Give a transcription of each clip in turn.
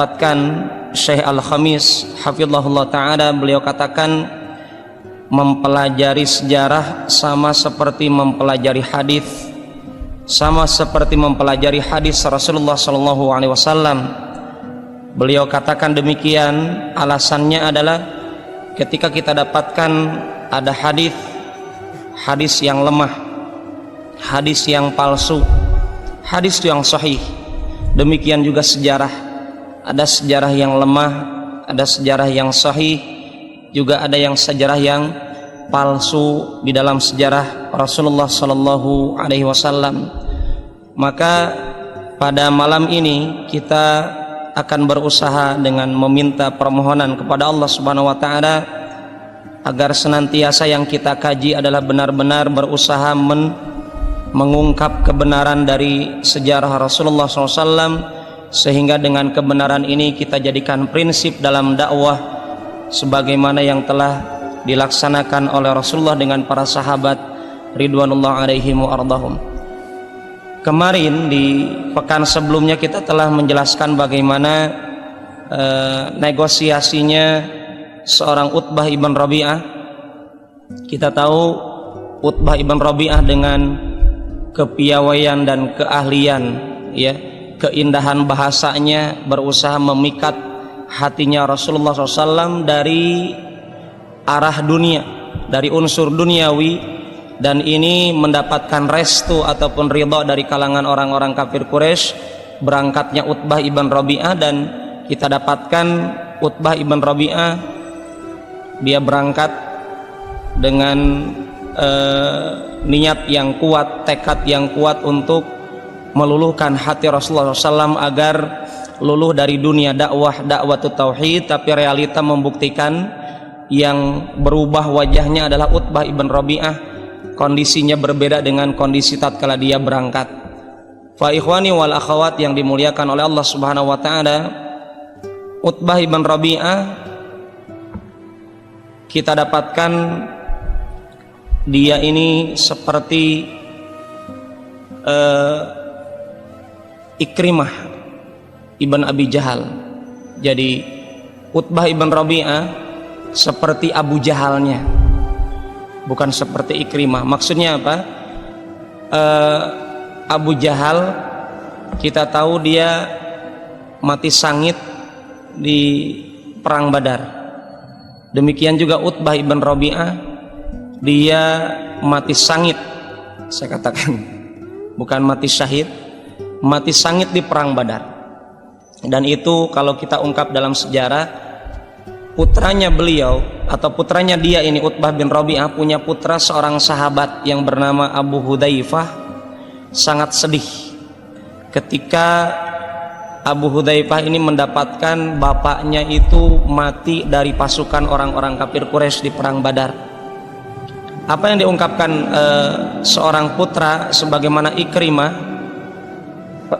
Dapatkan Syekh Al-Khamis hafizahullah ta'ala, beliau katakan mempelajari sejarah sama seperti mempelajari hadis, sama seperti mempelajari hadis Rasulullah sallallahu alaihi wasallam. Beliau katakan demikian, alasannya adalah ketika kita dapatkan ada hadis yang lemah, hadis yang palsu, hadis yang sahih, demikian juga sejarah. Ada sejarah yang lemah, ada sejarah yang sahih, juga ada yang sejarah yang palsu di dalam sejarah Rasulullah sallallahu alaihi wasallam. Maka pada malam ini kita akan berusaha dengan meminta permohonan kepada Allah Subhanahu wa taala agar senantiasa yang kita kaji adalah benar-benar berusaha mengungkap kebenaran dari sejarah Rasulullah SAW, sehingga dengan kebenaran ini kita jadikan prinsip dalam dakwah sebagaimana yang telah dilaksanakan oleh Rasulullah dengan para sahabat ridwanullah alaihim wa ardahum. Kemarin di pekan sebelumnya kita telah menjelaskan bagaimana negosiasinya seorang Utbah ibn Rabi'ah. Kita tahu Utbah ibn Rabi'ah dengan kepiawaian dan keahlian, ya, keindahan bahasanya berusaha memikat hatinya Rasulullah SAW dari arah dunia, dari unsur duniawi, dan ini mendapatkan restu ataupun ridha dari kalangan orang-orang kafir Quraisy berangkatnya Utbah ibn Rabi'ah. Dan kita dapatkan Utbah ibn Rabi'ah dia berangkat dengan niat yang kuat, tekad yang kuat untuk meluluhkan hati Rasulullah SAW agar luluh dari dunia dakwah tauhid, tapi realita membuktikan yang berubah wajahnya adalah Utbah ibn Rabi'ah. Kondisinya berbeda dengan kondisi tatkala dia berangkat. Fa ikhwani wal akhawat yang dimuliakan oleh Allah Subhanahu wa taala, Utbah ibn Rabi'ah kita dapatkan dia ini seperti Ikrimah ibn Abi Jahal. Jadi Utbah ibn Rabi'ah seperti Abu Jahalnya, bukan seperti Ikrimah. Maksudnya apa? Abu Jahal kita tahu dia mati sangit di perang Badar. Demikian juga Utbah ibn Rabi'ah, dia mati sangit, saya katakan bukan mati syahid, mati sangit di perang Badar. Dan itu kalau kita ungkap dalam sejarah, putranya beliau atau putranya dia ini Utbah bin Rabi'ah punya putra seorang sahabat yang bernama Abu Hudzaifah. Sangat sedih ketika Abu Hudzaifah ini mendapatkan bapaknya itu mati dari pasukan orang-orang kafir Quraisy di perang Badar. Apa yang diungkapkan seorang putra sebagaimana Ikrimah,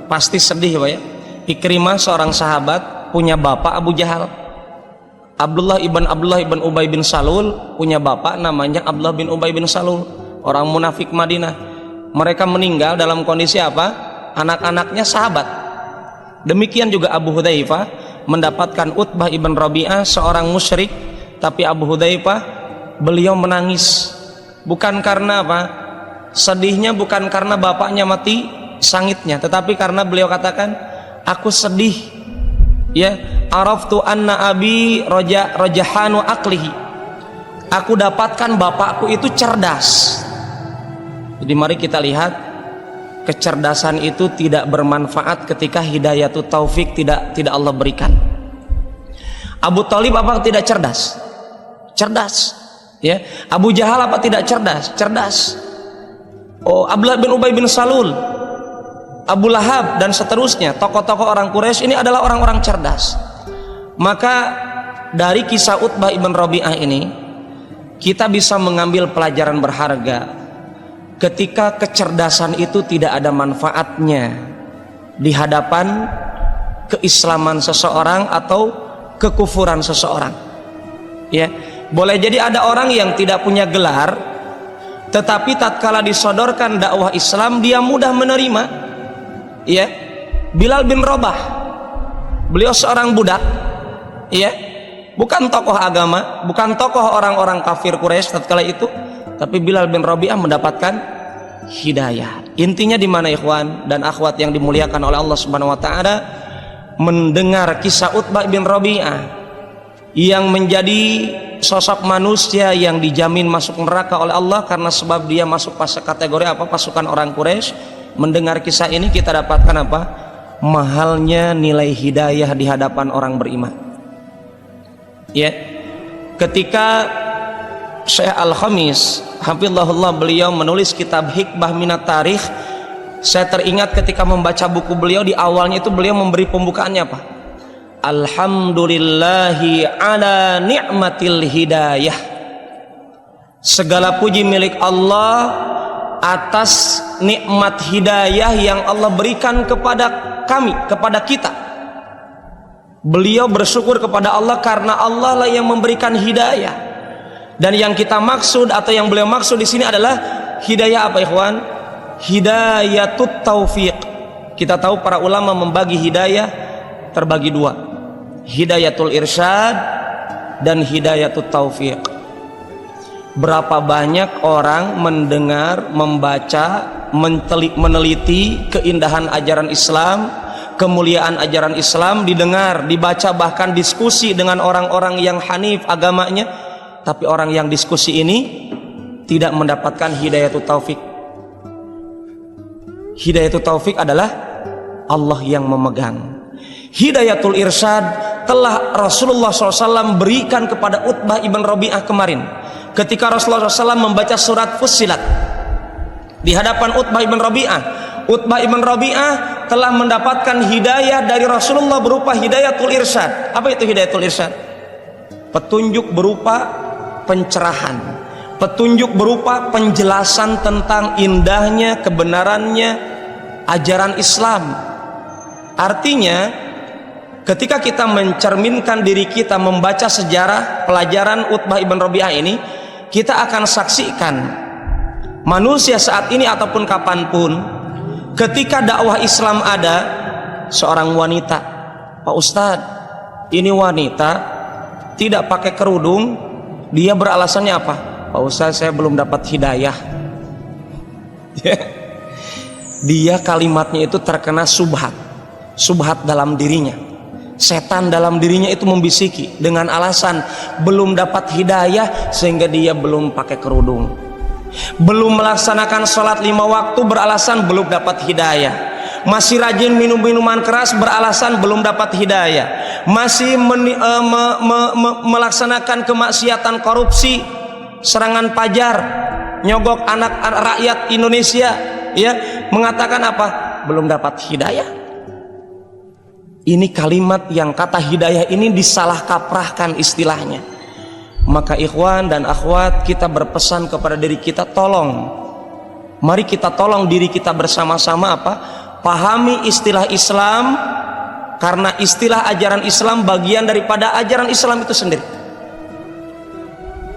pasti sedih, Pak ya. Ikrimah seorang sahabat punya bapak Abu Jahal. Abdullah ibn Ubay bin Salul punya bapak namanya Abdullah bin Ubay bin Salul, orang munafik Madinah. Mereka meninggal dalam kondisi apa? Anak-anaknya sahabat. Demikian juga Abu Hudzaifah mendapatkan Utbah ibn Rabi'ah seorang musyrik, tapi Abu Hudzaifah beliau menangis. Bukan karena apa? Sedihnya bukan karena bapaknya mati sangitnya, tetapi karena beliau katakan, aku sedih, ya, araftu anna abi rajahanu aqlihi. Aku dapatkan bapakku itu cerdas. Jadi mari kita lihat, kecerdasan itu tidak bermanfaat ketika hidayatut taufik tidak Allah berikan. Abu Thalib apa tidak cerdas? Cerdas. Ya, Abu Jahal apa tidak cerdas? Cerdas. Oh, Abdullah bin Ubay bin Salul, Abu Lahab dan seterusnya, tokoh-tokoh orang Quraisy ini adalah orang-orang cerdas. Maka dari kisah Utbah ibn Rabi'ah ini kita bisa mengambil pelajaran berharga. Ketika kecerdasan itu tidak ada manfaatnya di hadapan keislaman seseorang atau kekufuran seseorang. Ya, boleh jadi ada orang yang tidak punya gelar, tetapi tatkala disodorkan dakwah Islam dia mudah menerima. Ya, Bilal bin Rabah Beliau seorang budak, ya, bukan tokoh agama, bukan tokoh orang-orang kafir Quraisy tatkala itu, tapi Bilal bin Rabi'ah mendapatkan hidayah. Intinya di mana ikhwan dan akhwat yang dimuliakan oleh Allah Subhanahu wa taala, mendengar kisah Utbah bin Rabi'ah yang menjadi sosok manusia yang dijamin masuk neraka oleh Allah karena sebab dia masuk kategori apa? Pasukan orang Quraisy. Mendengar kisah ini kita dapatkan apa? Mahalnya nilai hidayah di hadapan orang beriman. Ya. Ketika Syekh Al-Khamis hafizahullah beliau menulis kitab Hikbah Minat Tarikh, saya teringat ketika membaca buku beliau, di awalnya itu beliau memberi pembukaannya apa? Alhamdulillahi ala ni'matil hidayah. Segala puji milik Allah atas nikmat hidayah yang Allah berikan kepada kami, kepada kita. Beliau bersyukur kepada Allah karena Allah lah yang memberikan hidayah. Dan yang kita maksud atau yang beliau maksud di sini adalah hidayah apa ikhwan? Hidayatut taufiq. Kita tahu para ulama membagi hidayah terbagi dua, hidayatul irsyad dan hidayatut taufiq. Berapa banyak orang mendengar, membaca, meneliti keindahan ajaran Islam, kemuliaan ajaran Islam, didengar, dibaca, bahkan diskusi dengan orang-orang yang hanif agamanya, tapi orang yang diskusi ini tidak mendapatkan hidayatut taufiq. Hidayatut taufiq adalah Allah yang memegang. Hidayatul irsyad telah Rasulullah SAW berikan kepada Utbah ibn Rabi'ah kemarin ketika Rasulullah SAW membaca surat Fussilat di hadapan Utbah ibn Rabi'ah. Utbah ibn Rabi'ah telah mendapatkan hidayah dari Rasulullah berupa hidayatul irsyad. Apa itu hidayatul irsyad? Petunjuk berupa pencerahan, petunjuk berupa penjelasan tentang indahnya, kebenarannya ajaran Islam. Artinya ketika kita mencerminkan diri kita membaca sejarah pelajaran Utbah ibn Rabi'ah ini, kita akan saksikan manusia saat ini ataupun kapanpun ketika dakwah Islam ada seorang wanita, Pak Ustadz, ini wanita tidak pakai kerudung, dia beralasannya apa? Pak Ustadz, saya belum dapat hidayah. Dia kalimatnya itu terkena subhat dalam dirinya. Setan dalam dirinya itu membisiki dengan alasan belum dapat hidayah sehingga dia belum pakai kerudung, belum melaksanakan sholat 5 waktu beralasan belum dapat hidayah, masih rajin minum minuman keras beralasan belum dapat hidayah, masih melaksanakan kemaksiatan korupsi, serangan pajar, nyogok anak rakyat Indonesia, ya, mengatakan apa? Belum dapat hidayah. Ini kalimat yang kata hidayah ini disalah kaprahkan istilahnya. Maka ikhwan dan akhwat, kita berpesan kepada diri kita, tolong, mari kita tolong diri kita bersama-sama apa? Pahami istilah Islam, karena istilah ajaran Islam bagian daripada ajaran Islam itu sendiri.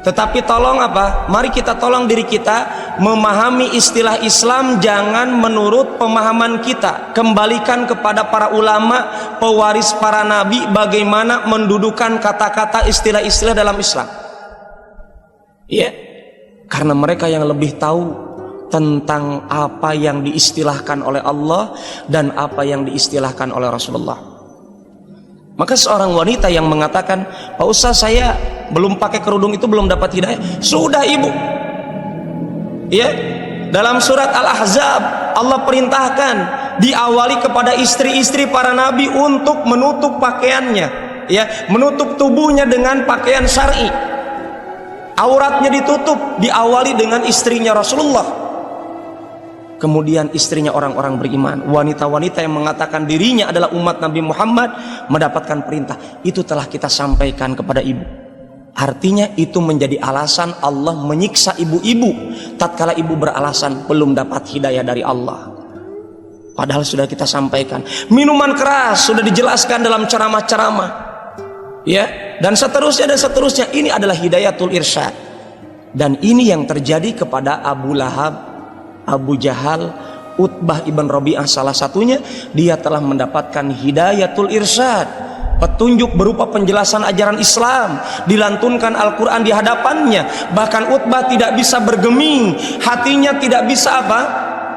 Tetapi tolong apa? Mari kita tolong diri kita memahami istilah Islam jangan menurut pemahaman kita. Kembalikan kepada para ulama, pewaris para nabi, bagaimana mendudukan kata-kata istilah-istilah dalam Islam. Ya, karena mereka yang lebih tahu tentang apa yang diistilahkan oleh Allah dan apa yang diistilahkan oleh Rasulullah. Maka seorang wanita yang mengatakan, Pak Ustaz, saya belum pakai kerudung itu belum dapat hidayah. Sudah ibu, ya, dalam surat Al-Ahzab Allah perintahkan diawali kepada istri-istri para nabi untuk menutup pakaiannya, ya, menutup tubuhnya dengan pakaian syar'i, auratnya ditutup, diawali dengan istrinya Rasulullah, kemudian istrinya orang-orang beriman, wanita-wanita yang mengatakan dirinya adalah umat Nabi Muhammad mendapatkan perintah. Itu telah kita sampaikan kepada ibu. Artinya itu menjadi alasan Allah menyiksa ibu-ibu tatkala ibu beralasan belum dapat hidayah dari Allah. Padahal sudah kita sampaikan. Minuman keras sudah dijelaskan dalam ceramah-ceramah, ya, dan seterusnya dan seterusnya. Ini adalah hidayatul irsyad. Dan ini yang terjadi kepada Abu Lahab, Abu Jahal, Utbah ibn Rabi'ah salah satunya, dia telah mendapatkan hidayatul irsyad, petunjuk berupa penjelasan ajaran Islam, dilantunkan Al-Quran di hadapannya. Bahkan Utbah tidak bisa bergeming, hatinya tidak bisa apa?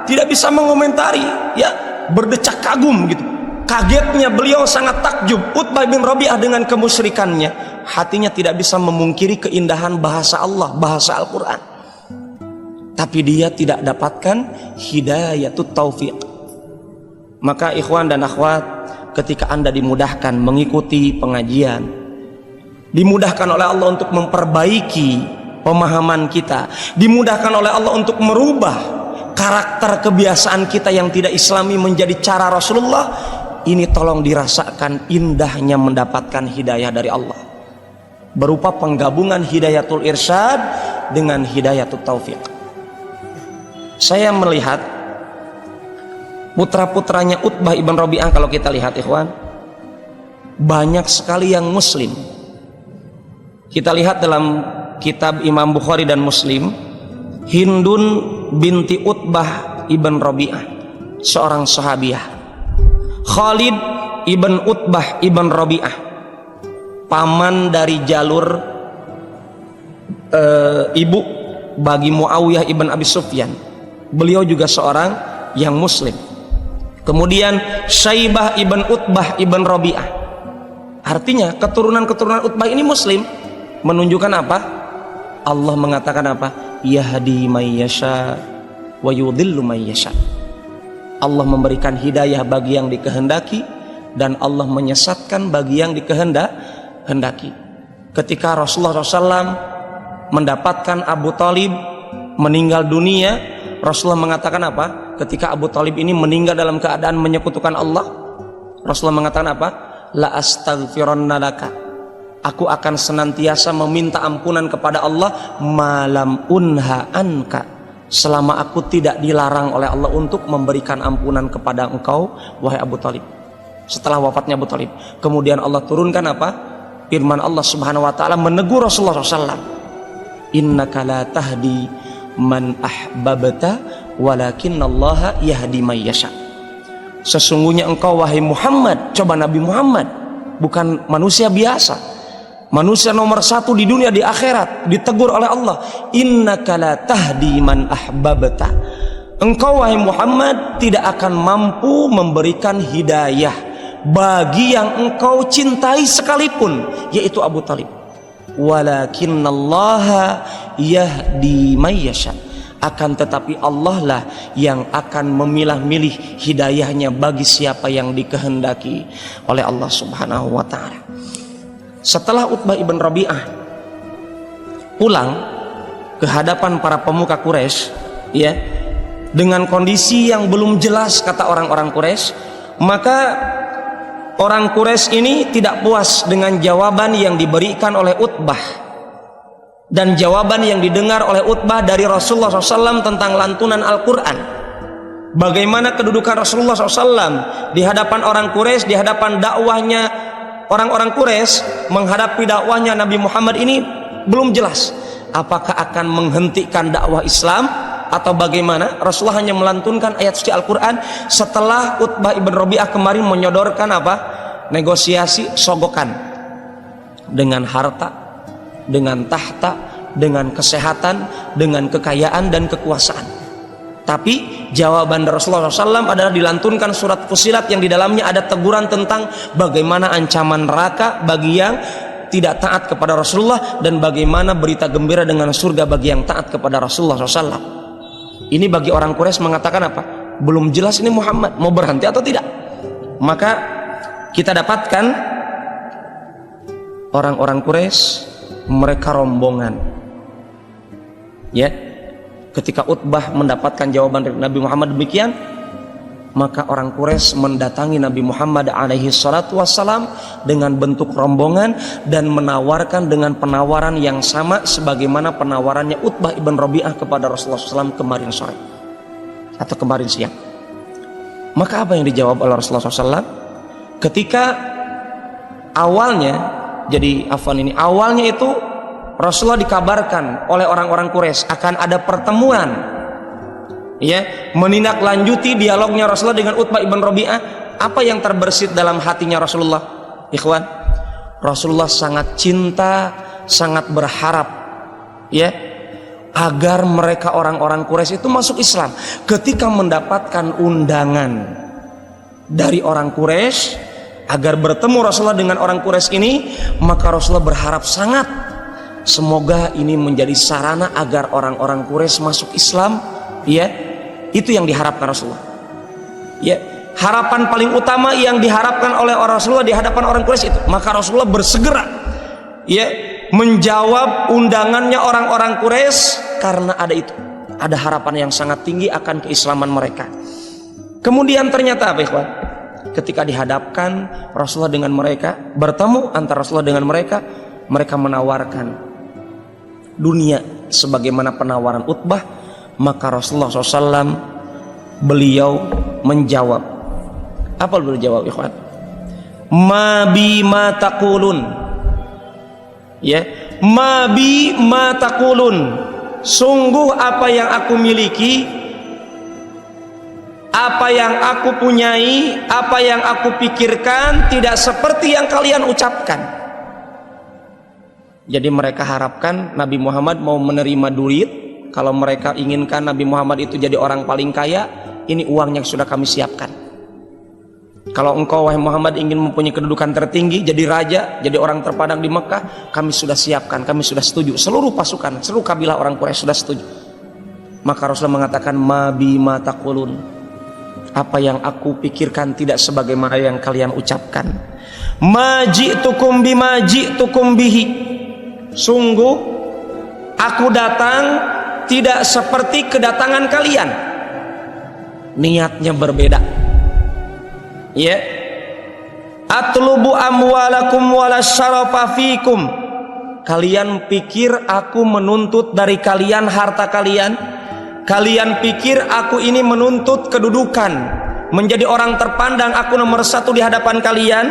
Tidak bisa mengomentari, ya, berdecak kagum gitu. Kagetnya beliau sangat takjub. Utbah bin Rabi'ah dengan kemusyrikannya, hatinya tidak bisa memungkiri keindahan bahasa Allah, bahasa Al-Quran. Tapi dia tidak dapatkan hidayatut taufiq. Maka ikhwan dan akhwat, ketika Anda dimudahkan mengikuti pengajian, dimudahkan oleh Allah untuk memperbaiki pemahaman kita, dimudahkan oleh Allah untuk merubah karakter kebiasaan kita yang tidak islami menjadi cara Rasulullah, ini tolong dirasakan indahnya mendapatkan hidayah dari Allah berupa penggabungan hidayatul irsyad dengan hidayatul taufiq. Saya melihat putra-putranya Utbah ibn Rabi'ah, kalau kita lihat ikhwan, banyak sekali yang muslim. Kita lihat dalam kitab Imam Bukhari dan Muslim, Hindun binti Utbah ibn Rabi'ah, seorang sahabiah. Khalid ibn Utbah ibn Rabi'ah, paman dari jalur ibu bagi Muawiyah ibn Abi Sufyan. Beliau juga seorang yang muslim. Kemudian Syaibah ibn Utbah ibn Rabi'ah, artinya keturunan-keturunan Utbah ini muslim. Menunjukkan apa? Allah mengatakan apa? Yahdi may yasha wa yudhillu may yasha. Allah memberikan hidayah bagi yang dikehendaki dan Allah menyesatkan bagi yang dikehendaki. Ketika Rasulullah SAW mendapatkan Abu Thalib meninggal dunia, Rasulullah mengatakan apa? Ketika Abu Thalib ini meninggal dalam keadaan menyekutukan Allah, Rasulullah mengatakan apa? La astaghfiranna laka, aku akan senantiasa meminta ampunan kepada Allah malam unha anka, selama aku tidak dilarang oleh Allah untuk memberikan ampunan kepada engkau wahai Abu Thalib. Setelah wafatnya Abu Thalib, kemudian Allah turunkan apa? Firman Allah Subhanahu wa taala menegur Rasulullah SAW, innaka la tahdi man ahbabta walakinallaha yahdi may yasha. Sesungguhnya engkau wahai Muhammad, coba Nabi Muhammad bukan manusia biasa, manusia nomor satu di dunia di akhirat, ditegur oleh Allah, innaka la tahdi man ahbabta, engkau wahai Muhammad tidak akan mampu memberikan hidayah bagi yang engkau cintai sekalipun, yaitu Abu Thalib. Walakinallaha yahdi may yasha, akan tetapi Allah lah yang akan memilah-milih hidayahnya bagi siapa yang dikehendaki oleh Allah Subhanahu wa taala. Setelah Utbah ibn Rabi'ah pulang ke hadapan para pemuka Quraisy, ya, dengan kondisi yang belum jelas kata orang-orang Quraisy, maka orang Quraisy ini tidak puas dengan jawaban yang diberikan oleh Utbah dan jawaban yang didengar oleh Utbah dari Rasulullah SAW tentang lantunan Al-Quran. Bagaimana kedudukan Rasulullah SAW di hadapan orang Quraisy, di hadapan dakwahnya orang-orang Quraisy, menghadapi dakwahnya Nabi Muhammad ini belum jelas. Apakah akan menghentikan dakwah Islam atau bagaimana? Rasulullah hanya melantunkan ayat suci Al-Quran setelah Utbah ibn Rabi'ah kemarin menyodorkan apa? Negosiasi sogokan dengan harta, dengan tahta, dengan kesehatan, dengan kekayaan dan kekuasaan. Tapi jawaban Rasulullah SAW adalah dilantunkan surat Fussilat yang di dalamnya ada teguran tentang bagaimana ancaman neraka bagi yang tidak taat kepada Rasulullah dan bagaimana berita gembira dengan surga bagi yang taat kepada Rasulullah SAW. Ini bagi orang Quraisy mengatakan apa? Belum jelas ini Muhammad mau berhenti atau tidak. Maka kita dapatkan orang-orang Quraisy, mereka rombongan, ya. Ketika Utbah mendapatkan jawaban dari Nabi Muhammad demikian, maka orang Quraisy mendatangi Nabi Muhammad alaihi salatu wassalam dengan bentuk rombongan dan menawarkan dengan penawaran yang sama sebagaimana penawarannya Utbah ibn Rabi'ah kepada Rasulullah SAW kemarin sore atau kemarin siang. Maka apa yang dijawab oleh Rasulullah SAW? Ketika awalnya, awalnya itu Rasulullah dikabarkan oleh orang-orang Quraisy akan ada pertemuan ya, menindaklanjuti dialognya Rasulullah dengan Utbah ibn Rabi'ah. Apa yang terbersit dalam hatinya Rasulullah, ikhwan? Rasulullah sangat cinta, sangat berharap, ya, agar mereka orang-orang Quraisy itu masuk Islam. Ketika mendapatkan undangan dari orang Quraisy agar bertemu Rasulullah dengan orang Quraisy ini, maka Rasulullah berharap sangat, semoga ini menjadi sarana agar orang-orang Quraisy masuk Islam, ya. Itu yang diharapkan Rasulullah, ya. Harapan paling utama yang diharapkan oleh Rasulullah di hadapan orang Quraisy itu. Maka Rasulullah bersegera, ya, menjawab undangannya orang-orang Quraisy karena ada itu, ada harapan yang sangat tinggi akan keislaman mereka. Kemudian ternyata apa, ikhwan? Ketika dihadapkan Rasulullah dengan mereka, bertemu antara Rasulullah dengan mereka, mereka menawarkan dunia sebagaimana penawaran Utbah. Maka Rasulullah SAW beliau menjawab. Apa beliau jawab, ikhwan? Ma bi ma taqulun, ya, ma bi ma taqulun, sungguh apa yang aku miliki, apa yang aku punyai, apa yang aku pikirkan tidak seperti yang kalian ucapkan. Jadi mereka harapkan Nabi Muhammad mau menerima duit. Kalau mereka inginkan Nabi Muhammad itu jadi orang paling kaya, ini uangnya sudah kami siapkan. Kalau engkau wahai Muhammad ingin mempunyai kedudukan tertinggi, jadi raja, jadi orang terpandang di Mekah, kami sudah siapkan, kami sudah setuju. Seluruh pasukan, seluruh kabilah orang Quraisy sudah setuju. Maka Rasulullah mengatakan, ma bi ma taqulun, apa yang aku pikirkan tidak sebagaimana yang kalian ucapkan. Ma ji'tukum bima ji'tukum bihi, sungguh aku datang tidak seperti kedatangan kalian, niatnya berbeda, ya. Atlubu amwalakum walasyarafa fikum, kalian pikir aku menuntut dari kalian harta kalian, kalian pikir aku ini menuntut kedudukan, menjadi orang terpandang, aku nomor satu di hadapan kalian.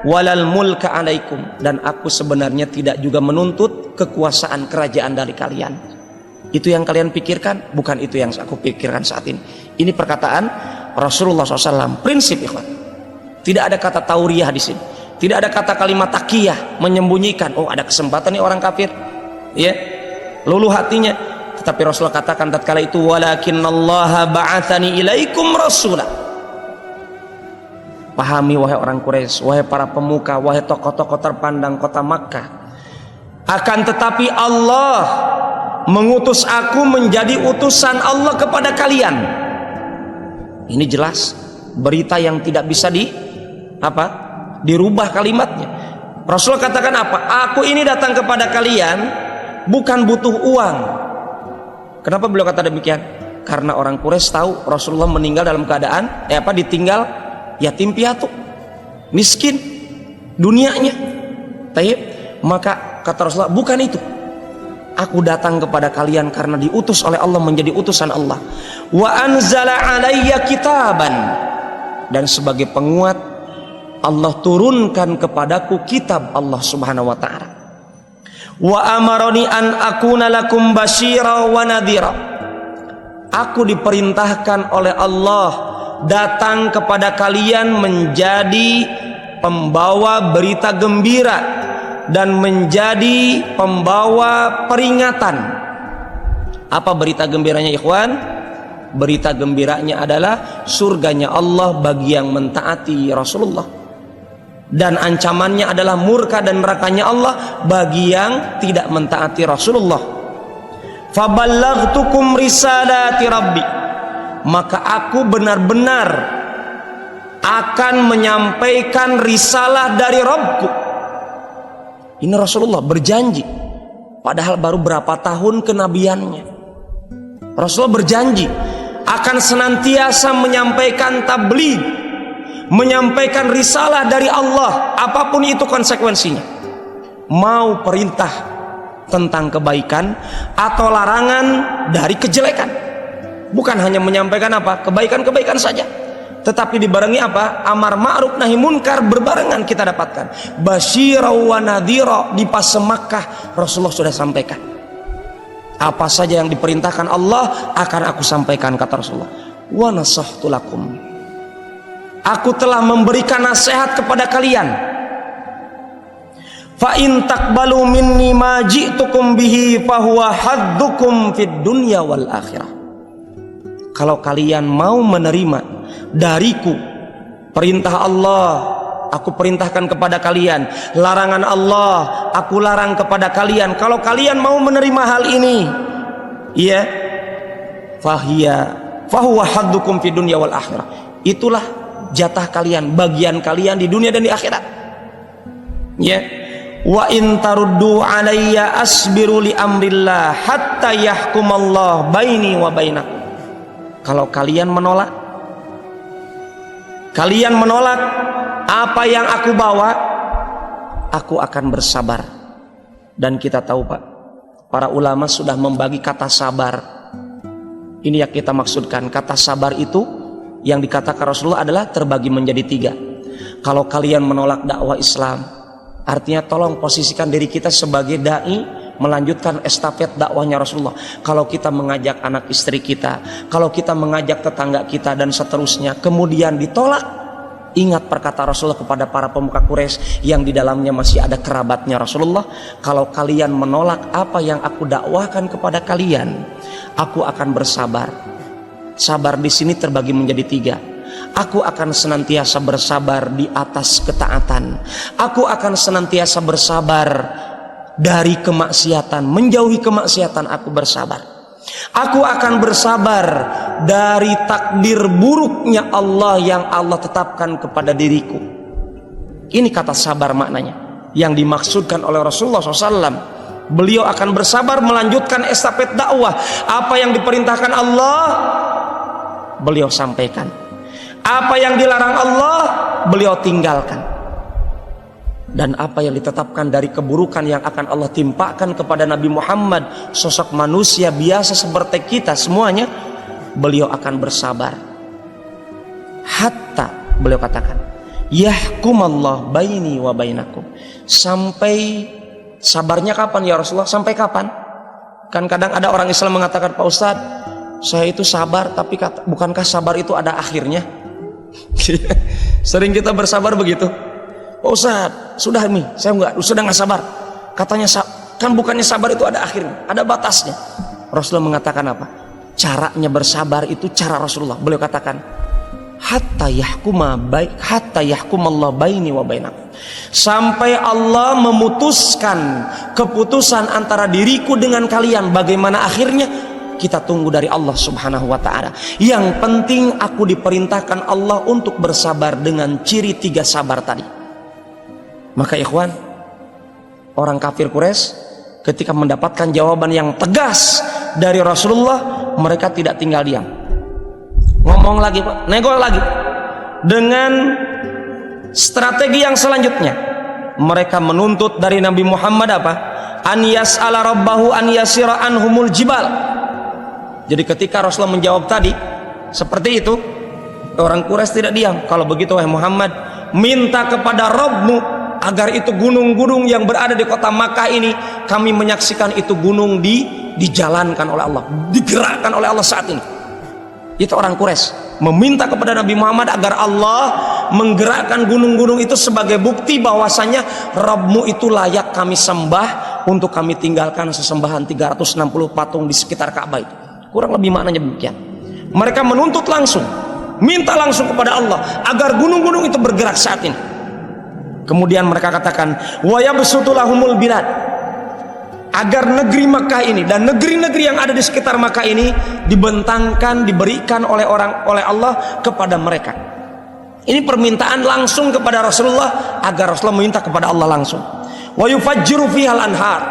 Walal mulka alaikum, dan aku sebenarnya tidak juga menuntut kekuasaan kerajaan dari kalian. Itu yang kalian pikirkan, bukan itu yang aku pikirkan saat ini. Ini perkataan Rasulullah SAW, prinsip, ikhwan. Tidak ada kata tauriyah di sini, tidak ada kata kalimat takiyah menyembunyikan. Oh, ada kesempatan nih orang kafir, ya, luluh hatinya. Tetapi Rasulullah katakan tatkala itu, walakinallaha ba'atsani ilaikum rasulah. Pahami wahai orang Quraisy, wahai para pemuka, wahai tokoh-tokoh terpandang kota Makkah, akan tetapi Allah mengutus aku menjadi utusan Allah kepada kalian. Ini jelas berita yang tidak bisa dirubah kalimatnya. Rasulullah katakan apa? Aku ini datang kepada kalian bukan butuh uang. Kenapa beliau kata demikian? Karena orang Quraisy tahu Rasulullah meninggal dalam keadaan ditinggal yatim piatu, miskin dunianya. Taib. Maka kata Rasulullah, bukan itu. Aku datang kepada kalian karena diutus oleh Allah menjadi utusan Allah. Wa anzala alayya kitaban, dan sebagai penguat Allah turunkan kepadaku kitab Allah Subhanahu wa taala. Wa amaroni an akuna lakum basyira wa nadhira. Aku diperintahkan oleh Allah datang kepada kalian menjadi pembawa berita gembira dan menjadi pembawa peringatan. Apa berita gembiranya, ikhwan? Berita gembiranya adalah surganya Allah bagi yang mentaati Rasulullah, dan ancamannya adalah murka dan nerakanya Allah bagi yang tidak mentaati Rasulullah. Faballaghtukum risalati rabbi, maka aku benar-benar akan menyampaikan risalah dari Rabbku. Ini Rasulullah berjanji, padahal baru berapa tahun kenabiannya. Rasulullah berjanji akan senantiasa menyampaikan tabligh, menyampaikan risalah dari Allah, apapun itu konsekuensinya. Mau perintah tentang kebaikan atau larangan dari kejelekan. Bukan hanya menyampaikan kebaikan-kebaikan saja, tetapi dibarengi amar ma'ruf nahi munkar berbarengan kita dapatkan. Basyira wa nadhira, di pas Makkah Rasulullah sudah sampaikan Apa saja yang diperintahkan Allah akan aku sampaikan, kata Rasulullah. Wa nasahtu lakum, aku telah memberikan nasihat kepada kalian. Fa in taqbalu minni ma ji'tukum bihi fa huwa haddukum fid dunya wal akhirah. Kalau kalian mau menerima dariku perintah Allah, aku perintahkan kepada kalian, larangan Allah aku larang kepada kalian. Kalau kalian mau menerima hal ini, ya, fahuwa haddukum fid dunya wal akhirah. Itulah jatah kalian, bagian kalian di dunia dan di akhirat. Ya. Wa in taruddu alayya asbiru li amrillah hatta yahkumallah baini wa bainakum. Kalau kalian menolak apa yang aku bawa, aku akan bersabar. Dan kita tahu Pak, para ulama sudah membagi kata sabar. Ini yang kita maksudkan. Kata sabar itu yang dikatakan Rasulullah adalah terbagi menjadi 3. Kalau kalian menolak dakwah Islam, artinya tolong posisikan diri kita sebagai dai, melanjutkan estafet dakwahnya Rasulullah. Kalau kita mengajak anak istri kita, kalau kita mengajak tetangga kita dan seterusnya, kemudian ditolak, ingat perkataan Rasulullah kepada para pemuka Quraisy yang di dalamnya masih ada kerabatnya Rasulullah. Kalau kalian menolak apa yang aku dakwahkan kepada kalian, aku akan bersabar. Sabar di sini terbagi menjadi 3. Aku akan senantiasa bersabar di atas ketaatan. Aku akan senantiasa bersabar dari kemaksiatan, menjauhi kemaksiatan. Aku bersabar. Aku akan bersabar dari takdir buruknya Allah yang Allah tetapkan kepada diriku. Ini kata sabar maknanya yang dimaksudkan oleh Rasulullah SAW. Beliau akan bersabar melanjutkan estafet dakwah. Apa yang diperintahkan Allah, beliau sampaikan. Apa yang dilarang Allah, beliau tinggalkan. Dan apa yang ditetapkan dari keburukan yang akan Allah timpakan kepada Nabi Muhammad, sosok manusia biasa seperti kita semuanya, beliau akan bersabar. Hatta, beliau katakan, yahkumallah baini wa bainakum. Sampai, sabarnya kapan ya Rasulullah? Sampai kapan? Kan kadang ada orang Islam mengatakan, Pak Ustadz, saya itu sabar, tapi bukankah sabar itu ada akhirnya? Sering kita bersabar begitu. Pak Ustadz, sudah nih, saya sudah nggak sabar. Katanya kan bukannya sabar itu ada akhirnya, ada batasnya. Rasulullah mengatakan apa? Caranya bersabar itu cara Rasulullah. Beliau katakan, hatta yahkumallah baini wa bainakum. Sampai Allah memutuskan keputusan antara diriku dengan kalian. Bagaimana akhirnya? Kita tunggu dari Allah Subhanahu wa ta'ala. Yang penting aku diperintahkan Allah untuk bersabar dengan ciri 3 sabar tadi. Maka ikhwan, orang kafir Quraisy ketika mendapatkan jawaban yang tegas dari Rasulullah, mereka tidak tinggal diam. Ngomong lagi Pak, nego lagi. Dengan strategi yang selanjutnya, mereka menuntut dari Nabi Muhammad apa? An yas'ala rabbahu an yasira anhumul jibal. Jadi ketika Rasulullah menjawab tadi seperti itu, orang Quraisy tidak diam. Kalau begitu wahai Muhammad, minta kepada Rabbmu agar itu gunung-gunung yang berada di kota Makkah ini, kami menyaksikan itu gunung dijalankan oleh Allah, digerakkan oleh Allah saat ini. Itu orang Quraisy meminta kepada Nabi Muhammad agar Allah menggerakkan gunung-gunung itu sebagai bukti bahwasanya Rabbmu itu layak kami sembah, untuk kami tinggalkan sesembahan 360 patung di sekitar Ka'bah itu. Kurang lebih maknanya demikian. Mereka menuntut langsung, minta langsung kepada Allah agar gunung-gunung itu bergerak saat ini. Kemudian mereka katakan, wa yabsutulahumul bilad, agar negeri Makkah ini dan negeri-negeri yang ada di sekitar Makkah ini dibentangkan, diberikan oleh Allah kepada mereka. Ini permintaan langsung kepada Rasulullah agar Rasulullah meminta kepada Allah langsung. Wa yufajjiru fihal anhar,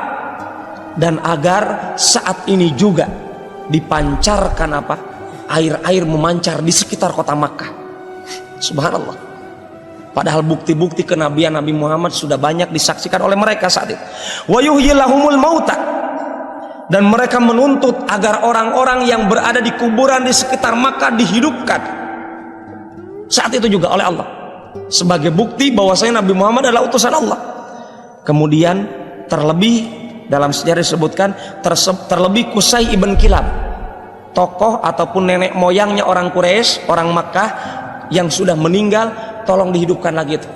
dan agar saat ini juga dipancarkan apa? Air-air memancar di sekitar kota Makkah. Subhanallah. Padahal bukti-bukti kenabian Nabi Muhammad sudah banyak disaksikan oleh mereka saat itu. Wa yuhyilahumul mauta, dan mereka menuntut agar orang-orang yang berada di kuburan di sekitar Makkah dihidupkan saat itu juga oleh Allah, sebagai bukti bahwasanya Nabi Muhammad adalah utusan Allah. Kemudian terlebih dalam sejarah disebutkan terlebih Qusay ibn Kilab, tokoh ataupun nenek moyangnya orang Quraisy, orang Makkah yang sudah meninggal, tolong dihidupkan lagi itu,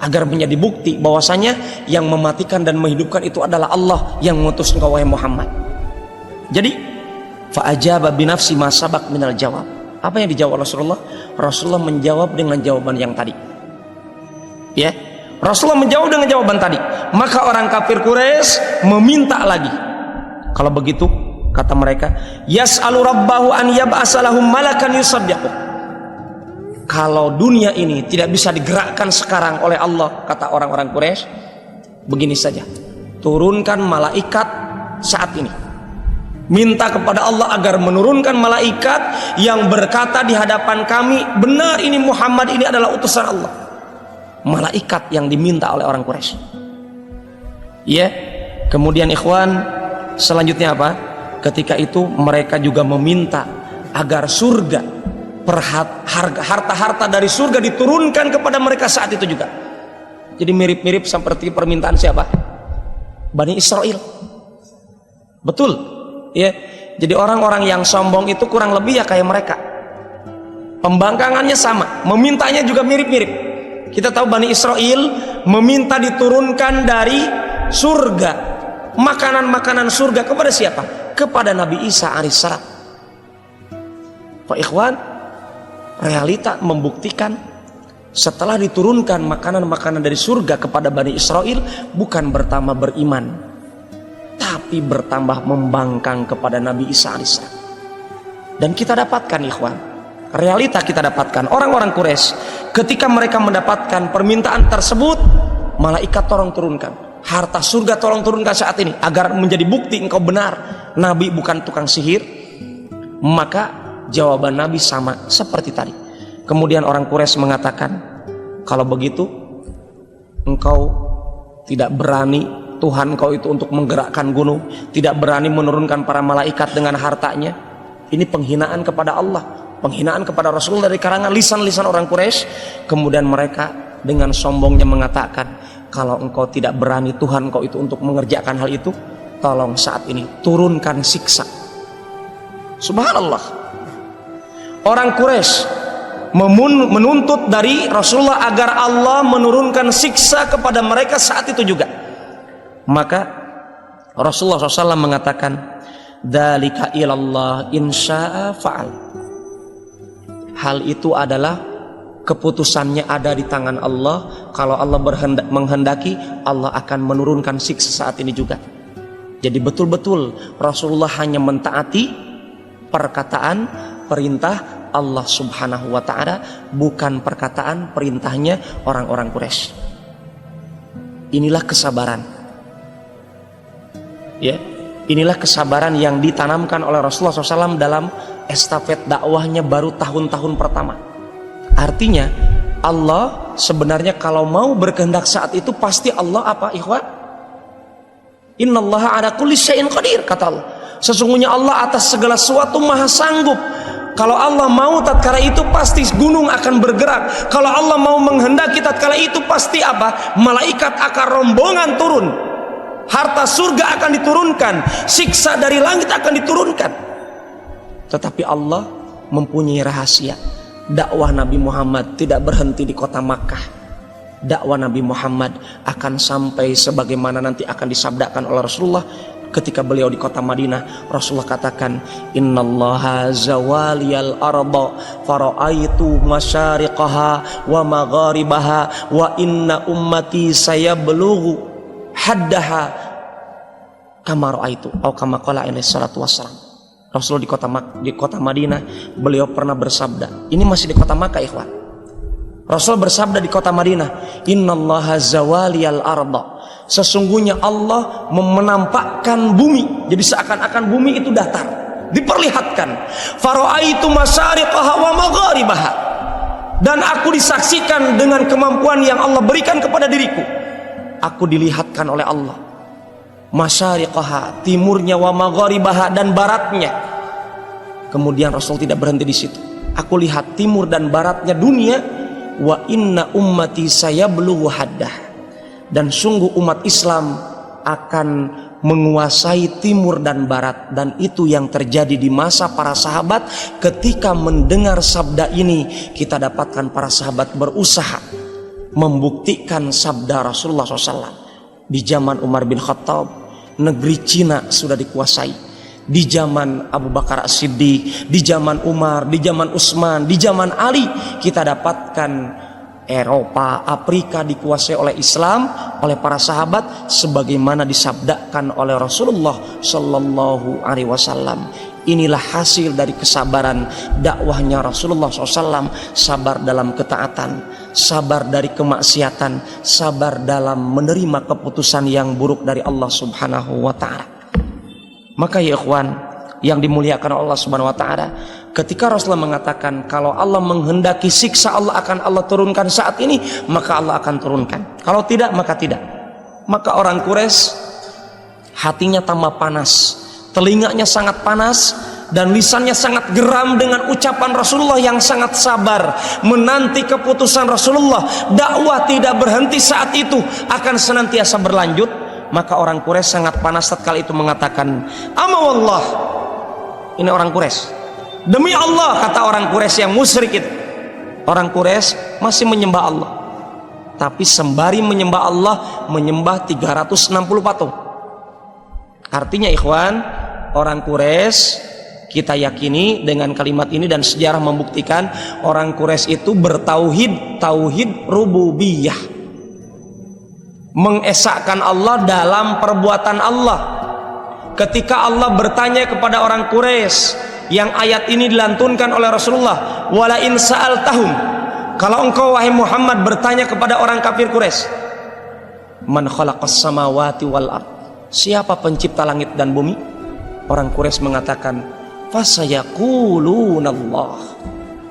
agar menjadi bukti bahwasanya yang mematikan dan menghidupkan itu adalah Allah yang mengutus engkau wahai Muhammad. Jadi fa'ajaba binafsi ma sabaq minal jawab. Apa yang dijawab Rasulullah? Rasulullah menjawab dengan jawaban yang tadi. Ya, Rasulullah menjawab dengan jawaban tadi. Maka orang kafir Quraisy meminta lagi. Kalau begitu kata mereka, yas'alu rabbahu an yab'asa lahum malakan yusaddiqu. Kalau dunia ini tidak bisa digerakkan sekarang oleh Allah, kata orang-orang Quraisy, begini saja, turunkan malaikat saat ini. Minta kepada Allah agar menurunkan malaikat yang berkata di hadapan kami, benar ini Muhammad ini adalah utusan Allah. Malaikat yang diminta oleh orang Quraisy. Ya, kemudian ikhwan, selanjutnya apa? Ketika itu mereka juga meminta agar surga, harta-harta dari surga diturunkan kepada mereka saat itu juga. Jadi mirip-mirip seperti permintaan siapa? Bani Israel. Betul ya. Jadi orang-orang yang sombong itu kurang lebih ya kayak mereka, pembangkangannya sama, memintanya juga mirip-mirip. Kita tahu Bani Israel meminta diturunkan dari surga makanan-makanan surga kepada siapa? Kepada Nabi Isa alaihissalam. Pak Ikhwan, realita membuktikan setelah diturunkan makanan-makanan dari surga kepada Bani Israel, bukan bertambah beriman, tapi bertambah membangkang kepada Nabi Isa alaihissalam. Dan kita dapatkan ikhwan, realita kita dapatkan, orang-orang Quraisy ketika mereka mendapatkan permintaan tersebut, malaikat tolong turunkan, harta surga tolong turunkan saat ini, agar menjadi bukti engkau benar, Nabi bukan tukang sihir. Maka jawaban Nabi sama seperti tadi. Kemudian orang Quraisy mengatakan, kalau begitu engkau tidak berani, Tuhan engkau itu untuk menggerakkan gunung, tidak berani menurunkan para malaikat dengan hartanya. Ini penghinaan kepada Allah, penghinaan kepada Rasulullah dari karangan lisan-lisan orang Quraisy. Kemudian mereka dengan sombongnya mengatakan, kalau engkau tidak berani Tuhan engkau itu untuk mengerjakan hal itu, tolong saat ini turunkan siksa. Subhanallah. Orang Quraisy menuntut dari Rasulullah agar Allah menurunkan siksa kepada mereka saat itu juga. Maka Rasulullah SAW mengatakan, dzalika ilallah insya'a fa'al. Hal itu adalah keputusannya ada di tangan Allah. Kalau Allah menghendaki, Allah akan menurunkan siksa saat ini juga. Jadi betul-betul Rasulullah hanya mentaati perkataan perintah Allah subhanahu wa ta'ala, bukan perkataan perintahnya orang-orang Quraisy. Inilah kesabaran ya, inilah kesabaran yang ditanamkan oleh Rasulullah SAW dalam estafet dakwahnya baru tahun-tahun pertama. Artinya Allah sebenarnya kalau mau berkehendak saat itu, pasti Allah apa ikhwan? Innallaha ala kulli syai'in qadir, kata Allah. Sesungguhnya Allah atas segala sesuatu maha sanggup. Kalau Allah mau tatkala itu pasti gunung akan bergerak. Kalau Allah mau menghendaki tatkala itu pasti apa? Malaikat akan rombongan turun. Harta surga akan diturunkan, siksa dari langit akan diturunkan. Tetapi Allah mempunyai rahasia. Dakwah Nabi Muhammad tidak berhenti di kota Makkah. Dakwah Nabi Muhammad akan sampai sebagaimana nanti akan disabdakan oleh Rasulullah ketika beliau di kota Madinah. Rasulullah katakan, innallaha zawaliyal arda fara'aitu masyariqaha wa magharibaha wa inna ummati sayablughu haddaha kama ra'aitu atau kama qala alaihi salatu wassalam. Rasulullah di kota Madinah, beliau pernah bersabda, ini masih di kota Makkah ikhwan. Rasul bersabda di kota Madinah, innallaha zawaliyal arda, sesungguhnya Allah menampakkan bumi, jadi seakan-akan bumi itu datar, diperlihatkan. Fara'aitu masyariqaha wa magharibaha, dan aku disaksikan dengan kemampuan yang Allah berikan kepada diriku. Aku dilihatkan oleh Allah masyariqaha, timurnya, wa magharibaha, dan baratnya. Kemudian Rasul tidak berhenti di situ. Aku lihat timur dan baratnya dunia. Wa inna ummati sayablughu haddah, dan sungguh umat Islam akan menguasai timur dan barat. Dan itu yang terjadi di masa para sahabat. Ketika mendengar sabda ini, kita dapatkan para sahabat berusaha membuktikan sabda Rasulullah SAW. Di zaman Umar bin Khattab, negeri Cina sudah dikuasai. Di zaman Abu Bakar As-Siddiq, di zaman Umar, di zaman Utsman, di zaman Ali, kita dapatkan Eropa, Afrika dikuasai oleh Islam, oleh para sahabat, sebagaimana disabdakan oleh Rasulullah Sallallahu Alaihi Wasallam. Inilah hasil dari kesabaran dakwahnya Rasulullah SAW. Sabar dalam ketaatan, sabar dari kemaksiatan, sabar dalam menerima keputusan yang buruk dari Allah Subhanahu wa Ta'ala. Maka ya ikhwan yang dimuliakan Allah Subhanahu wa Ta'ala, ketika Rasulullah mengatakan kalau Allah menghendaki siksa Allah akan Allah turunkan saat ini, maka Allah akan turunkan. Kalau tidak, maka tidak. Maka orang Quraisy hatinya tambah panas, telinganya sangat panas, dan lisannya sangat geram dengan ucapan Rasulullah yang sangat sabar menanti keputusan Rasulullah. Dakwah tidak berhenti saat itu, akan senantiasa berlanjut. Maka orang Quraisy sangat panas tatkala itu mengatakan, "Ama wallah." Ini orang Quraisy. Demi Allah, kata orang Quraisy yang musyrik itu. Orang Quraisy masih menyembah Allah, tapi sembari menyembah Allah, menyembah 360 patung. Artinya ikhwan, orang Quraisy, kita yakini dengan kalimat ini dan sejarah membuktikan orang Quraisy itu bertauhid, tauhid rububiyah, mengesahkan Allah dalam perbuatan Allah. Ketika Allah bertanya kepada orang Quraisy, yang ayat ini dilantunkan oleh Rasulullah, wala in sa'altahum, kalau engkau wahai Muhammad bertanya kepada orang kafir Quraisy, man khalaqas samawati wal ard, siapa pencipta langit dan bumi? Orang Quraisy mengatakan, fasayaqulunallah.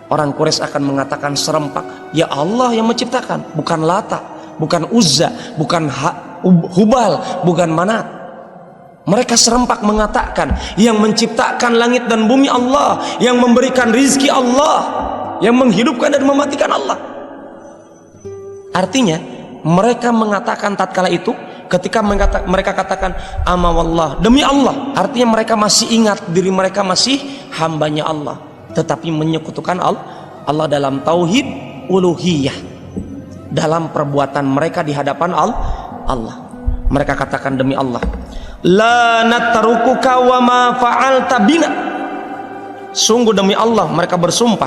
Orang Quraisy akan mengatakan serempak, ya Allah yang menciptakan, bukan Lata, bukan Uzza, bukan Hubal, bukan Manat. Mereka serempak mengatakan yang menciptakan langit dan bumi Allah, yang memberikan rizki Allah, yang menghidupkan dan mematikan Allah. Artinya mereka mengatakan tatkala itu, ketika mereka katakan ama wallah, demi Allah, artinya mereka masih ingat diri mereka masih hambanya Allah, tetapi menyekutukan Allah dalam tauhid uluhiyah, dalam perbuatan mereka di hadapan Allah. Mereka katakan demi Allah, la natarukuka wa ma fa'alta bina. Sungguh demi Allah, mereka bersumpah,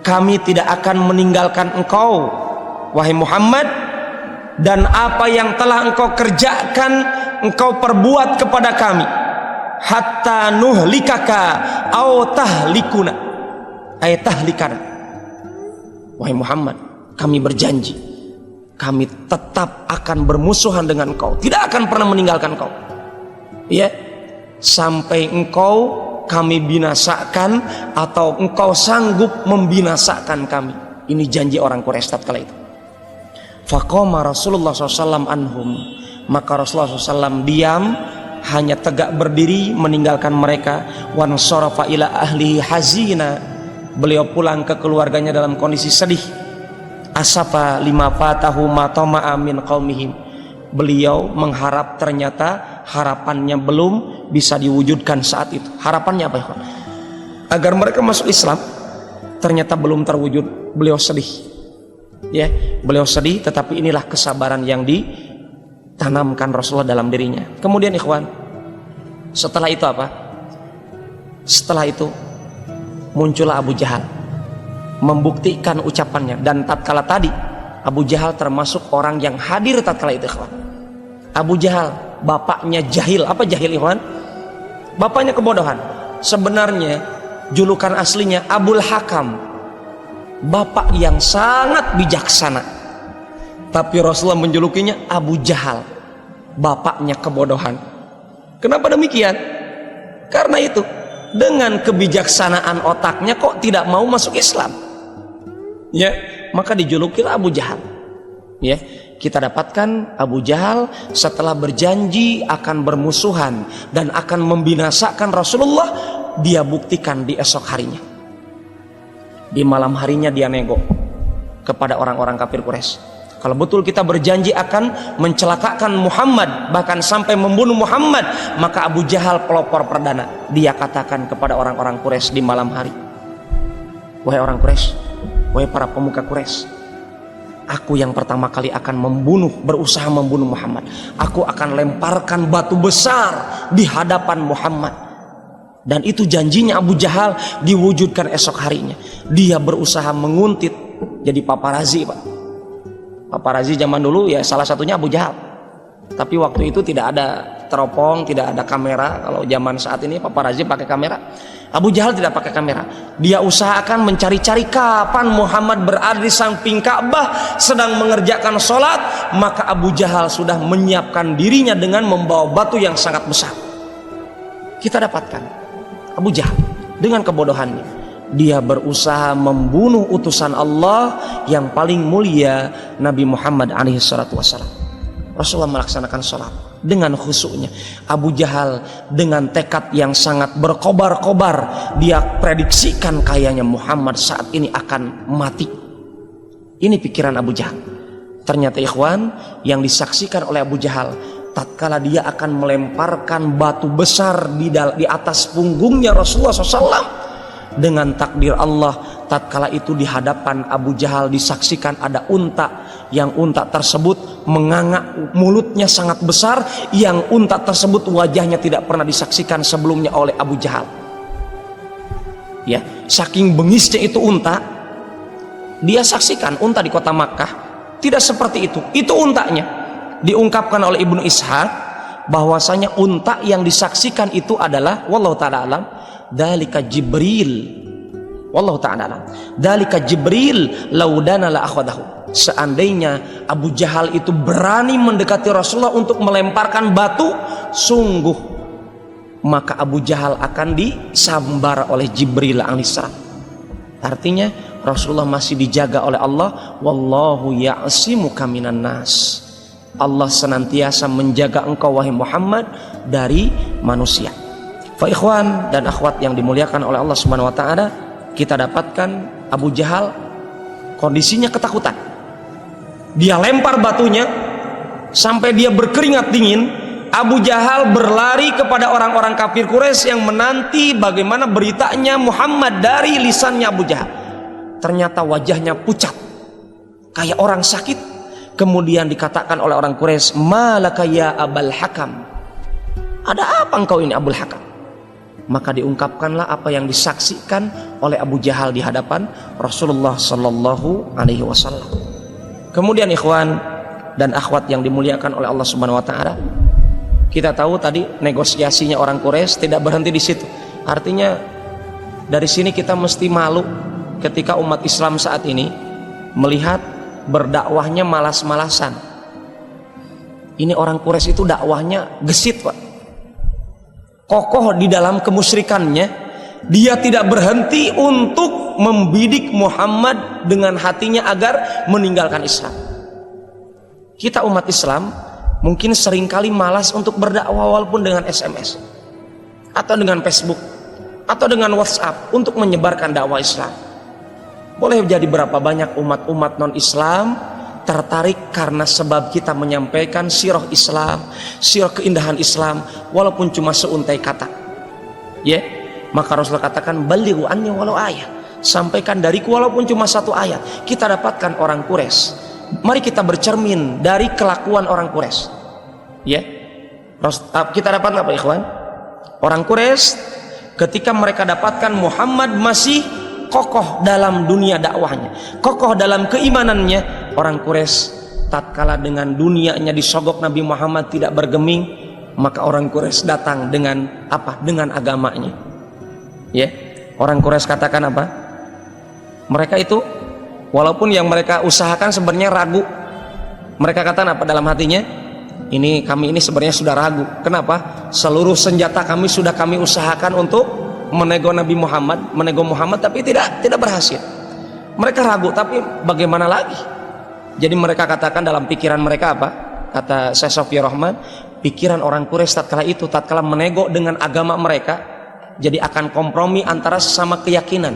kami tidak akan meninggalkan engkau wahai Muhammad, dan apa yang telah engkau kerjakan, engkau perbuat kepada kami, hatta nuhlikaka au tahlikuna, ay tahlikana. Wahai Muhammad, kami berjanji, kami tetap akan bermusuhan dengan engkau, tidak akan pernah meninggalkan engkau, ya, sampai engkau kami binasakan atau engkau sanggup membinasakan kami. Ini janji orang Quraisy tatkala itu. Faqama Rasulullah SAW anhum, maka Rasulullah SAW diam, hanya tegak berdiri meninggalkan mereka. Wan sarafa ila ahlihi hazina, beliau pulang ke keluarganya dalam kondisi sedih. Asafa lima fatahu ma tama'a min qaumihim, beliau mengharap, ternyata harapannya belum bisa diwujudkan saat itu. Harapannya apa ya? Agar mereka masuk Islam, ternyata belum terwujud. Beliau sedih, ya, beliau sedih, tetapi inilah kesabaran yang ditanamkan Rasulullah dalam dirinya. Kemudian ikhwan, setelah itu apa? Setelah itu muncullah Abu Jahal membuktikan ucapannya. Dan tatkala tadi Abu Jahal termasuk orang yang hadir tatkala itu ikhwan. Abu Jahal bapaknya jahil. Apa jahil ikhwan? Bapaknya kebodohan. Sebenarnya julukan aslinya Abul Hakam, bapak yang sangat bijaksana, tapi Rasulullah menjulukinya Abu Jahal, bapaknya kebodohan. Kenapa demikian? Karena itu, dengan kebijaksanaan otaknya kok tidak mau masuk Islam, ya, maka dijulukilah Abu Jahal. Ya, kita dapatkan Abu Jahal setelah berjanji akan bermusuhan dan akan membinasakan Rasulullah, dia buktikan di esok harinya. Di malam harinya dia nego kepada orang-orang kafir Quraisy. Kalau betul kita berjanji akan mencelakakan Muhammad, bahkan sampai membunuh Muhammad, maka Abu Jahal pelopor perdana. Dia katakan kepada orang-orang Quraisy di malam hari, wahai orang Quraisy, wahai para pemuka Quraisy, aku yang pertama kali akan berusaha membunuh Muhammad. Aku akan lemparkan batu besar di hadapan Muhammad. Dan itu janjinya Abu Jahal diwujudkan esok harinya. Dia berusaha menguntit jadi paparazi, Pak. Paparazi zaman dulu ya salah satunya Abu Jahal. Tapi waktu itu tidak ada teropong, tidak ada kamera. Kalau zaman saat ini paparazi pakai kamera. Abu Jahal tidak pakai kamera. Dia usahakan mencari-cari kapan Muhammad berada di samping Ka'bah sedang mengerjakan sholat. Maka Abu Jahal sudah menyiapkan dirinya dengan membawa batu yang sangat besar. Kita dapatkan Abu Jahal dengan kebodohannya, dia berusaha membunuh utusan Allah yang paling mulia, Nabi Muhammad alaihi salatu wassalam. Rasulullah melaksanakan sholat dengan khusyuknya. Abu Jahal dengan tekad yang sangat berkobar-kobar, dia prediksikan kayaknya Muhammad saat ini akan mati. Ini pikiran Abu Jahal. Ternyata ikhwan, yang disaksikan oleh Abu Jahal tatkala dia akan melemparkan batu besar di atas punggungnya Rasulullah SAW, dengan takdir Allah, tatkala itu di hadapan Abu Jahal disaksikan ada unta, yang unta tersebut menganga, mulutnya sangat besar, yang unta tersebut wajahnya tidak pernah disaksikan sebelumnya oleh Abu Jahal. Ya, saking bengisnya itu unta, dia saksikan unta di kota Makkah tidak seperti itu. Itu untanya. Diungkapkan oleh Ibnu Ishaq bahwasanya unta yang disaksikan itu adalah wallahu ta'ala alam, dalika Jibril. Wallahu ta'ala alam, dalika Jibril laudana la akhadahu. Seandainya Abu Jahal itu berani mendekati Rasulullah untuk melemparkan batu, sungguh maka Abu Jahal akan disambar oleh Jibril alaihissalam. Artinya Rasulullah masih dijaga oleh Allah. Wallahu ya'simuka minan nas. Allah senantiasa menjaga engkau wahai Muhammad dari manusia. Fa ikhwan dan akhwat yang dimuliakan oleh Allah Subhanahu wa taala, kita dapatkan Abu Jahal kondisinya ketakutan. Dia lempar batunya sampai dia berkeringat dingin. Abu Jahal berlari kepada orang-orang kafir Quraisy yang menanti bagaimana beritanya Muhammad dari lisannya Abu Jahal. Ternyata wajahnya pucat kayak orang sakit. Kemudian dikatakan oleh orang Quraisy, malaka ya Abul Hakam, ada apa engkau ini Abul Hakam? Maka diungkapkanlah apa yang disaksikan oleh Abu Jahal di hadapan Rasulullah Sallallahu Alaihi Wasallam. Kemudian ikhwan dan akhwat yang dimuliakan oleh Allah Subhanahu Wa Taala, kita tahu tadi negosiasinya orang Quraisy tidak berhenti di situ. Artinya dari sini kita mesti malu ketika umat Islam saat ini melihat berdakwahnya malas-malasan. Ini orang Quraisy itu dakwahnya gesit, Pak. Kokoh di dalam kemusyrikannya. Dia tidak berhenti untuk membidik Muhammad dengan hatinya agar meninggalkan Islam. Kita umat Islam mungkin seringkali malas untuk berdakwah walaupun dengan SMS atau dengan Facebook atau dengan WhatsApp untuk menyebarkan dakwah Islam. Boleh jadi berapa banyak umat-umat non-Islam tertarik karena sebab kita menyampaikan sirah Islam, sirah keindahan Islam, walaupun cuma seuntai kata. Ya, maka Rasulullah katakan balighu anni walau ayat. Sampaikan dariku walaupun cuma satu ayat. Kita dapatkan orang Quraisy. Mari kita bercermin dari kelakuan orang Quraisy. Ya, kita dapat apa ikhwan? Orang Quraisy ketika mereka dapatkan Muhammad masih kokoh dalam dunia dakwahnya, kokoh dalam keimanannya, orang Quraisy tatkala dengan dunianya disogok Nabi Muhammad tidak bergeming, maka orang Quraisy datang dengan apa? Dengan agamanya. Ya, orang Quraisy katakan apa? Mereka itu walaupun yang mereka usahakan sebenarnya ragu. Mereka katakan apa dalam hatinya? Kami ini sebenarnya sudah ragu. Kenapa? Seluruh senjata kami sudah kami usahakan untuk menego Nabi Muhammad, menego Muhammad, tapi tidak berhasil. Mereka ragu, tapi bagaimana lagi? Jadi mereka katakan dalam pikiran mereka apa? Kata Syekh Sofia Rahman, pikiran orang Quraisy tatkala menego dengan agama mereka, jadi akan kompromi antara sesama keyakinan.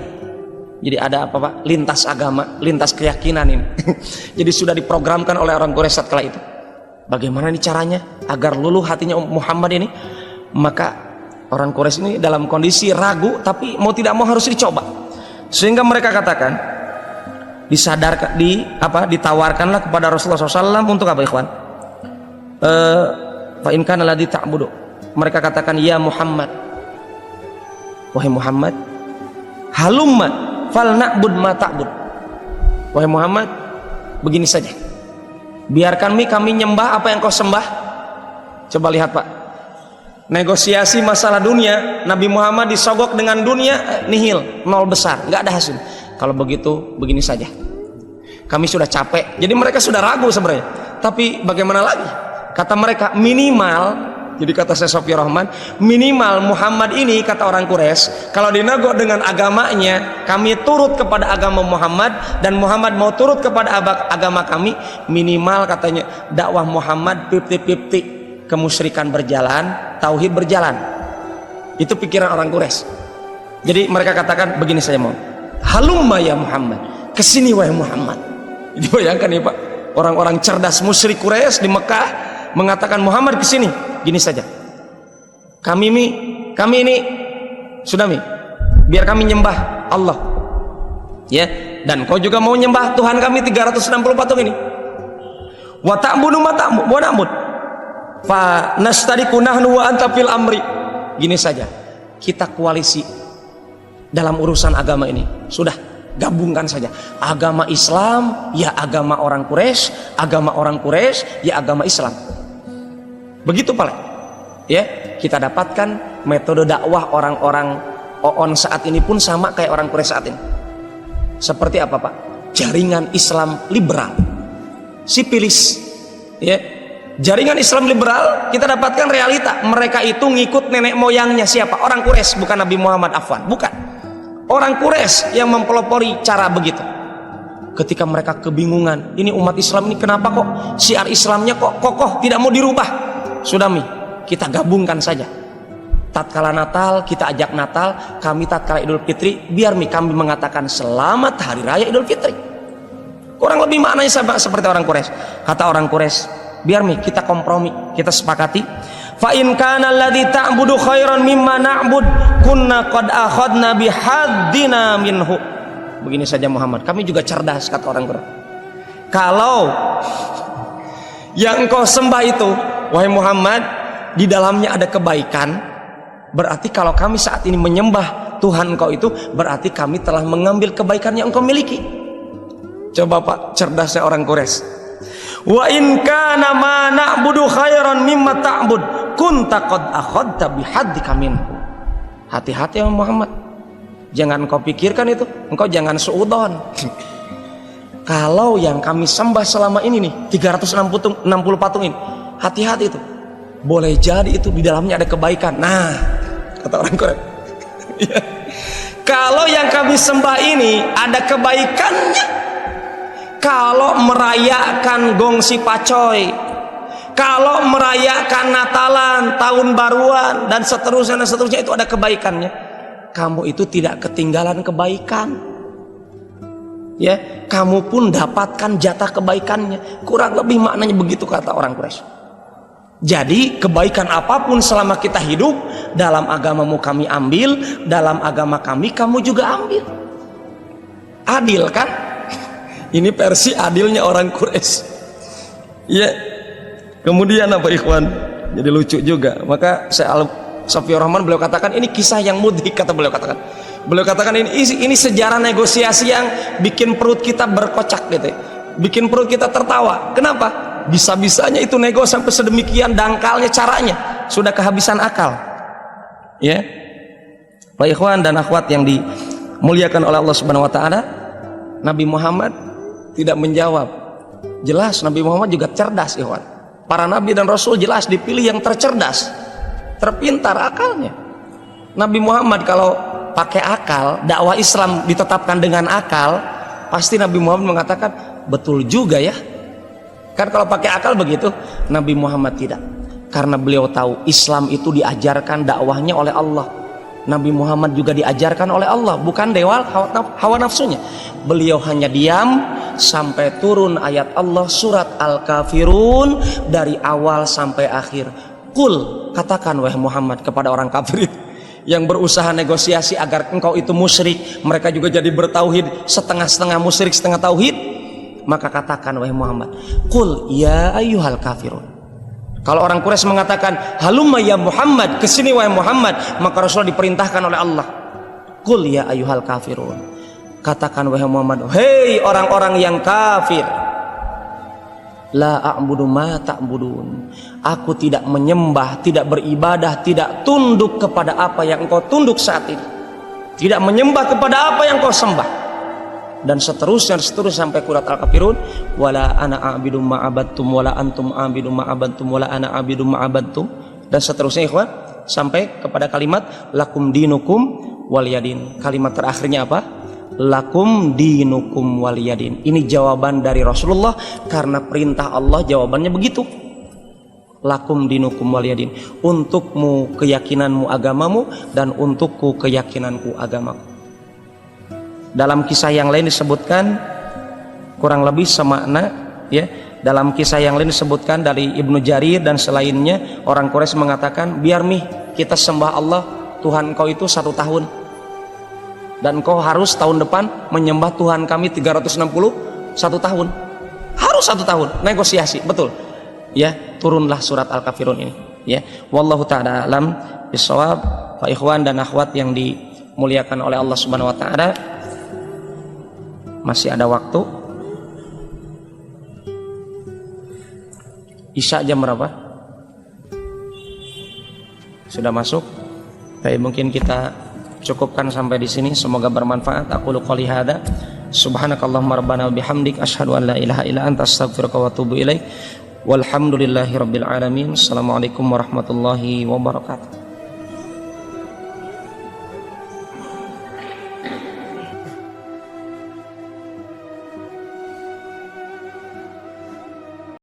Jadi ada apa Pak? Lintas agama, lintas keyakinan ini. Jadi sudah diprogramkan oleh orang Quraisy kala itu. Bagaimana nih caranya agar luluh hatinya Muhammad ini? Maka orang Quraisy ini dalam kondisi ragu, tapi mau tidak mau harus dicoba. Sehingga mereka katakan, ditawarkanlah kepada Rasulullah SAW untuk apa ikhwan? Fa in kana alladzi ta'budu. Mereka katakan, ya Muhammad, wahai Muhammad, halumma fal na'bud ma ta'bud. Wahai Muhammad, begini saja, biarkan kami nyembah apa yang kau sembah. Coba lihat Pak, negosiasi masalah dunia, Nabi Muhammad disogok dengan dunia, nihil, nol besar, nggak ada hasil. Kalau begitu, begini saja, kami sudah capek. Jadi mereka sudah ragu sebenarnya, tapi bagaimana lagi? Kata mereka, minimal, jadi kata Syekh Sofiyur Rahman, minimal Muhammad ini, kata orang Quraisy, kalau dinego dengan agamanya, kami turut kepada agama Muhammad, dan Muhammad mau turut kepada agama kami, minimal katanya dakwah Muhammad 50-50, kemusyrikan berjalan, tauhid berjalan. Itu pikiran orang Quraisy. Jadi mereka katakan begini saja, mau halumma ya Muhammad, kesini wahai Muhammad. Jadi bayangkan ya Pak, orang-orang cerdas musyrik Quraisy di Mekah mengatakan, Muhammad kesini, gini saja, kami ini sudah biar kami nyembah Allah, ya, dan kau juga mau nyembah Tuhan kami 360 patung ini. Wa ta'budu ma ta'bud fa nastariku nahnu wa anta fil amri. Gini saja, kita koalisi dalam urusan agama ini, sudah gabungkan saja agama Islam ya agama orang Quraisy, agama orang Quraisy ya agama Islam. Begitu Pak ya, kita dapatkan metode dakwah orang-orang OON saat ini pun sama kayak orang Quraisy saat ini. Seperti apa Pak? Jaringan Islam liberal, sipilis ya. Jaringan Islam liberal, kita dapatkan realita mereka itu ngikut nenek moyangnya siapa? Orang Quraisy, bukan Nabi Muhammad, afwan, bukan. Orang Quraisy yang mempelopori cara begitu. Ketika mereka kebingungan, ini umat Islam ini kenapa kok syiar Islamnya kok kokoh tidak mau dirubah? Sudah kita gabungkan saja. Tatkala Natal kita ajak Natal, kami tatkala Idul Fitri biar kami mengatakan selamat hari raya Idul Fitri. Kurang lebih maknanya sama seperti orang Quraisy. Kata orang Quraisy, biar kita kompromi, kita sepakati. Fa in kana alladzi ta'budu khairan mimma na'bud kunna qad akhadna bihaddina minhu. Begini saja Muhammad, kami juga cerdas, kata orang Quraisy. Kalau yang engkau sembah itu, wahai Muhammad, di dalamnya ada kebaikan, berarti kalau kami saat ini menyembah Tuhan engkau itu, berarti kami telah mengambil kebaikan yang engkau miliki. Coba Pak, cerdasnya orang Quraisy. Wa in kana ma na'budu khairan mimma ta'bud kunta qad akhadta bihaddika minhu. Hati-hati ya Muhammad, jangan engkau pikirkan itu, engkau jangan suudon. Kalau yang kami sembah selama ini nih 360 patung ini, hati-hati itu, boleh jadi itu di dalamnya ada kebaikan. Nah, kata orang Quraisy, kalau yang kami sembah ini ada kebaikannya, kalau merayakan gongsi pacoy, kalau merayakan Natalan, tahun baruan, dan seterusnya itu ada kebaikannya, kamu itu tidak ketinggalan kebaikan. Ya, kamu pun dapatkan jatah kebaikannya. Kurang lebih maknanya begitu kata orang Quraisy. Jadi kebaikan apapun selama kita hidup, dalam agamamu kami ambil, dalam agama kami kamu juga ambil. Adil kan? Ini versi adilnya orang Quraisy. Ya. Kemudian apa ikhwan? Jadi lucu juga. Maka Syekh Sofiyur Rahman beliau katakan ini kisah yang mudhik, kata beliau katakan. Beliau katakan ini sejarah negosiasi yang bikin perut kita berkocak gitu, bikin perut kita tertawa. Kenapa? Bisa-bisanya itu nego sampai sedemikian dangkalnya caranya, sudah kehabisan akal. Ya, Pak ikhwan dan akhwat yang dimuliakan oleh Allah Subhanahu Wa Taala, Nabi Muhammad tidak menjawab. Jelas Nabi Muhammad juga cerdas, ikhwan. Para nabi dan rasul jelas dipilih yang tercerdas, terpintar akalnya. Nabi Muhammad kalau pakai akal, dakwah Islam ditetapkan dengan akal, pasti Nabi Muhammad mengatakan betul juga ya. Kan kalau pakai akal begitu, Nabi Muhammad tidak. Karena beliau tahu Islam itu diajarkan dakwahnya oleh Allah. Nabi Muhammad juga diajarkan oleh Allah, bukan dewa hawa nafsunya. Beliau hanya diam sampai turun ayat Allah surat Al-Kafirun dari awal sampai akhir. Qul, katakan wahai Muhammad kepada orang kafir yang berusaha negosiasi agar engkau itu musyrik, mereka juga jadi bertauhid, setengah-setengah musyrik setengah tauhid. Maka katakan wahai Muhammad, qul ya ayyuhal kafirun. Kalau orang Quraisy mengatakan halumma ya Muhammad, kesini wahai Muhammad, maka Rasulullah diperintahkan oleh Allah, qul ya ayyuhal kafirun, katakan wahai Muhammad, hei orang-orang yang kafir, la a'budu ma ta'budun, aku tidak menyembah, tidak beribadah, tidak tunduk kepada apa yang engkau tunduk saat ini, tidak menyembah kepada apa yang kau sembah, dan seterusnya sampai surat Al-Kafirun, wala ana a'budu ma abattum wala antum a'budu ma abattum wala ana a'budu ma abattum, dan seterusnya ikhwan sampai kepada kalimat lakum dinukum waliyadin. Kalimat terakhirnya apa? Lakum dinukum waliyadin. Ini jawaban dari Rasulullah karena perintah Allah, jawabannya begitu. Lakum dinukum waliyadin, untukmu keyakinanmu agamamu dan untukku keyakinanku agamaku. Dalam kisah yang lain disebutkan kurang lebih semakna, ya. Dalam kisah yang lain disebutkan dari Ibnu Jarir dan selainnya, orang Quraisy mengatakan, biar kita sembah Allah Tuhan kau itu 1 tahun, dan kau harus tahun depan menyembah Tuhan kami 361 tahun. Harus 1 tahun, negosiasi, betul. Ya, turunlah surat Al-Kafirun ini. Ya, wallahu ta'ala alam bisawab. Pak ikhwan dan akhwat yang dimuliakan oleh Allah Subhanahu wa taala, masih ada waktu. Isya jam berapa? Sudah masuk. Baik, mungkin kita cukupkan sampai di sini. Semoga bermanfaat. Aqulu qouli hadza, subhanakallahumma rabbana wa bihamdik, asyhadu an la ilaha illa anta, astaghfiruka wa atubu ilaik. Walhamdulillahirabbil alamin. Assalamualaikum warahmatullahi wabarakatuh.